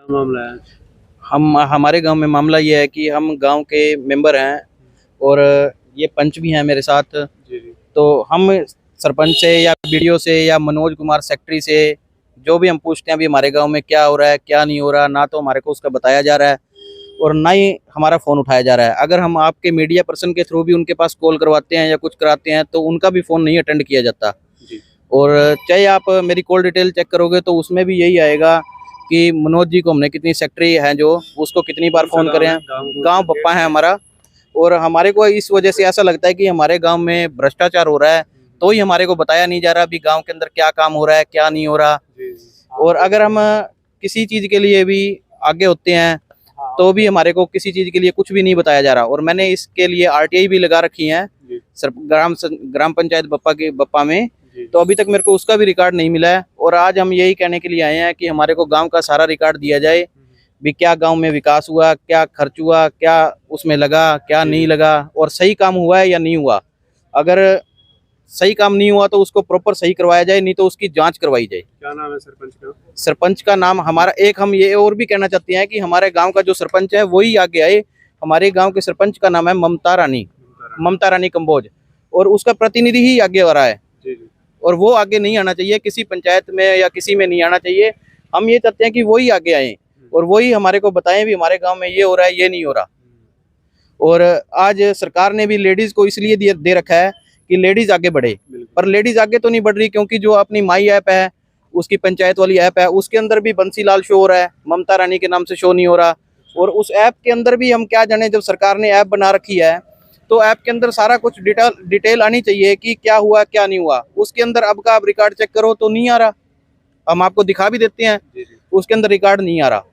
क्या मामला है? हम हमारे गांव में मामला ये है कि हम गांव के मेंबर हैं और ये पंच भी हैं मेरे साथ। जी जी। तो हम सरपंच से या बीडीओ से या मनोज कुमार सेक्रेटरी से जो भी हम पूछते हैं अभी हमारे गांव में क्या हो रहा है क्या नहीं हो रहा, ना तो हमारे को उसका बताया जा रहा है और ना ही हमारा फ़ोन उठाया जा रहा है। अगर हम आपके मीडिया पर्सन के थ्रू भी उनके पास कॉल करवाते हैं या कुछ कराते हैं तो उनका भी फ़ोन नहीं अटेंड किया जाता। जी। और चाहे आप मेरी कॉल डिटेल चेक करोगे तो उसमें भी यही आएगा कि मनोज जी को हमने कितनी सेक्रेटरी है जो उसको कितनी बार फ़ोन करे हैं। गांव बप्पा है हमारा। और हमारे को इस वजह से ऐसा लगता है कि हमारे गांव में भ्रष्टाचार हो रहा है, तो ही हमारे को बताया नहीं जा रहा अभी गांव के अंदर क्या काम हो रहा है क्या नहीं हो रहा। और अगर हम किसी चीज़ के लिए भी आगे होते हैं तो भी हमारे को किसी चीज़ के लिए कुछ भी नहीं बताया जा रहा। और मैंने इसके लिए आरटीआई भी लगा रखी है ग्राम पंचायत बप्पा में, तो अभी तक मेरे को उसका भी रिकॉर्ड नहीं मिला है। और आज हम यही कहने के लिए आए हैं कि हमारे को गांव का सारा रिकॉर्ड दिया जाए, भी क्या गांव में विकास हुआ, क्या खर्च हुआ, क्या उसमें लगा, क्या नहीं लगा, और सही काम हुआ है या नहीं हुआ। अगर सही काम नहीं हुआ तो उसको प्रॉपर सही करवाया जाए, नहीं तो उसकी जांच करवाई जाए। क्या नाम है सरपंच का? सरपंच का नाम हमारा एक, हम ये और भी कहना चाहते हैं कि हमारे गांव का जो सरपंच है वही आगे आए। हमारे गांव के सरपंच का नाम है ममता रानी कंबोज, और उसका प्रतिनिधि ही आगे आ रहा है। और वो आगे नहीं आना चाहिए, किसी पंचायत में या किसी में नहीं आना चाहिए। हम ये चाहते हैं कि वही आगे आए और वही हमारे को बताएं भी हमारे गांव में ये हो रहा है ये नहीं हो रहा। और आज सरकार ने भी लेडीज को इसलिए दे रखा है कि लेडीज आगे बढ़े, पर लेडीज आगे तो नहीं बढ़ रही, क्योंकि जो अपनी माई ऐप है उसकी पंचायत वाली ऐप है उसके अंदर भी बंसीलाल शो हो रहा है, ममता रानी के नाम से शो नहीं हो रहा। और उस ऐप के अंदर भी हम क्या जाने, जब सरकार ने ऐप बना रखी है तो ऐप के अंदर सारा कुछ डिटेल आनी चाहिए कि क्या हुआ क्या नहीं हुआ। उसके अंदर अब का आप रिकॉर्ड चेक करो तो नहीं आ रहा, हम आपको दिखा भी देते हैं, उसके अंदर रिकॉर्ड नहीं आ रहा।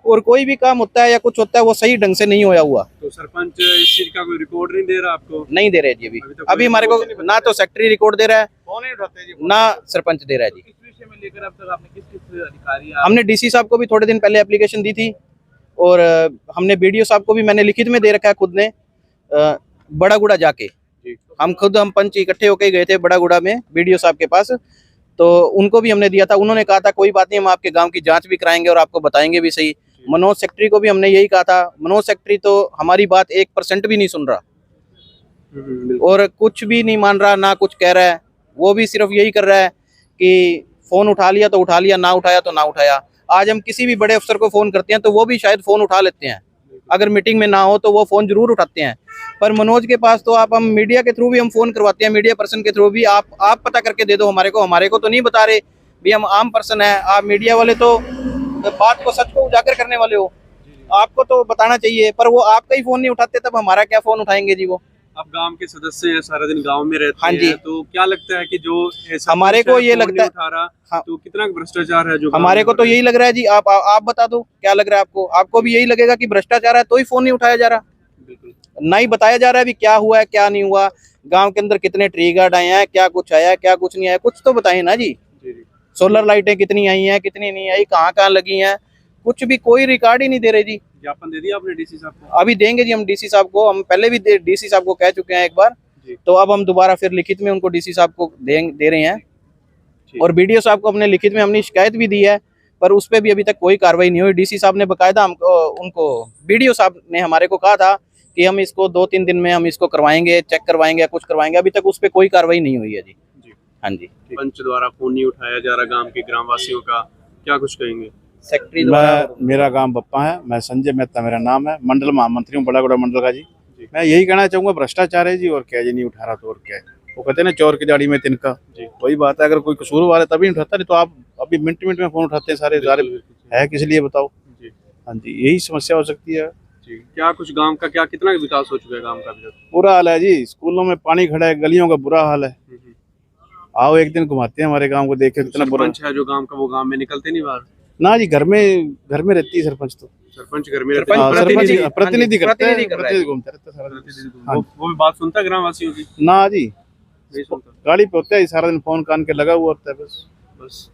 और कोई भी काम होता है या कुछ होता है वो सही ढंग से नहीं होया हुआ। तो सरपंच इस चीज का कोई रिकॉर्ड नहीं दे रहा आपको? नहीं दे रहे जी अभी हमारे को ना तो सेक्रेटरी रिकॉर्ड दे रहा है ना सरपंच दे रहा है जी। किस विषय में लेकर अब तक आपने किस अधिकारी? हमने डीसी साहब को भी थोड़े दिन पहले एप्लीकेशन दी थी और हमने बीडीओ साहब को भी मैंने लिखित में दे रखा है खुद ने। बड़ागुड़ा जाके हम पंच इकट्ठे होके गए थे बड़ागुड़ा में बीडीओ साहब के पास, तो उनको भी हमने दिया था। उन्होंने कहा था कोई बात नहीं, हम आपके गांव की जांच भी कराएंगे और आपको बताएंगे भी सही। मनोज सेक्रेटरी को भी हमने यही कहा था, मनोज सेक्रेटरी तो हमारी बात 1% भी नहीं सुन रहा और कुछ भी नहीं मान रहा, ना कुछ कह रहा है। वो भी सिर्फ यही कर रहा है कि फोन उठा लिया तो उठा लिया, ना उठाया तो ना उठाया। आज हम किसी भी बड़े अफसर को फोन करते हैं तो वो भी शायद फोन उठा लेते हैं, अगर मीटिंग में ना हो तो वो फोन जरूर उठाते हैं। पर मनोज के पास तो हम मीडिया के थ्रू भी हम फोन करवाते हैं, मीडिया पर्सन के थ्रू भी आप पता करके दे दो हमारे को तो नहीं बता रहे भी, हम आम पर्सन है। आप मीडिया वाले तो बात को सच को उजागर करने वाले हो, आपको तो बताना चाहिए, पर वो आपका ही फोन नहीं उठाते, तब हमारा क्या फोन उठाएंगे जी वो। आप गांव के सदस्य हैं, सारा दिन गांव में रहते हाँ जी। हैं, तो क्या लगता है कि जो हमारे को ये लगता है उठा रहा, तो कितना भ्रष्टाचार है जो हमारे को तो यही लग रहा है जी। आप बता दो क्या लग रहा है आपको? आपको भी यही लगेगा कि भ्रष्टाचार है तो ही फोन नहीं उठाया जा रहा, ना ही बताया जा रहा है भी क्या हुआ है क्या नहीं हुआ, गांव के अंदर कितने ट्री गार्ड आए हैं, क्या कुछ आया क्या कुछ नहीं आया, कुछ तो बताएं ना जी। सोलर लाइटें कितनी आई हैं कितनी नहीं आई, कहाँ कहाँ लगी हैं, कुछ भी कोई रिकॉर्ड ही नहीं दे रहे जी। ज्ञापन दे दिया आपने डीसी साहब को? अभी देंगे जी हम डीसी साहब को, हम पहले भी डीसी साहब को कह चुके हैं एक बार, तो अब हम दोबारा फिर लिखित में उनको डीसी साहब को दे रहे हैं। और बीडीओ साहब को हमने लिखित में हमने शिकायत भी दी है, पर उस पर भी अभी तक कोई कार्रवाई नहीं हुई। डीसी साहब ने बकायदा उनको बीडीओ साहब ने हमारे को कहा था कि हम इसको 2-3 दिन में हम इसको करवाएंगे, चेक करवाएंगे, कुछ करवाएंगे, अभी तक उस पर कोई कार्रवाई नहीं हुई है जी। हाँ जी। पंच द्वारा फोन नहीं उठाया जा रहा गांव के ग्रामवासियों का, क्या कुछ कहेंगे? सेक्रेटरी मेरा गांव बप्पा है, मैं संजय मेहता मेरा नाम है, मंडल महामंत्री हूँ बड़ागुड़ा मंडल का जी। मैं यही कहना चाहूंगा भ्रष्टाचार है जी, और क्या जी नहीं उठा रहा तो और क्या है। वो कहते हैं ना चोर की दाढ़ी में तिनका, वही बात है। अगर कोई कसूर वाला तभी नहीं उठाता, नहीं तो आप अभी मिनट में फोन उठाते हैं सारे है किस लिए बताओ। हाँ जी, यही समस्या हो सकती है। क्या कुछ गांव का क्या कितना विकास हो चुका है गांव का? बुरा हाल है जी, स्कूलों में पानी खड़ा है, गलियों का बुरा हाल है। आओ एक दिन घुमाते हैं हमारे गांव को, देखे कितना बुरा है जो गांव का, वो गांव में निकलते नहीं बाहर ना जी। घर में रहती है सरपंच, तो सरपंच घर में प्रतिनिधि घूमते रहता है, वो भी बात सुनता है ग्रामवासियों की? ना जी, गाड़ी पे होता है सारा दिन, फोन कान के लगा हुआ होता है बस।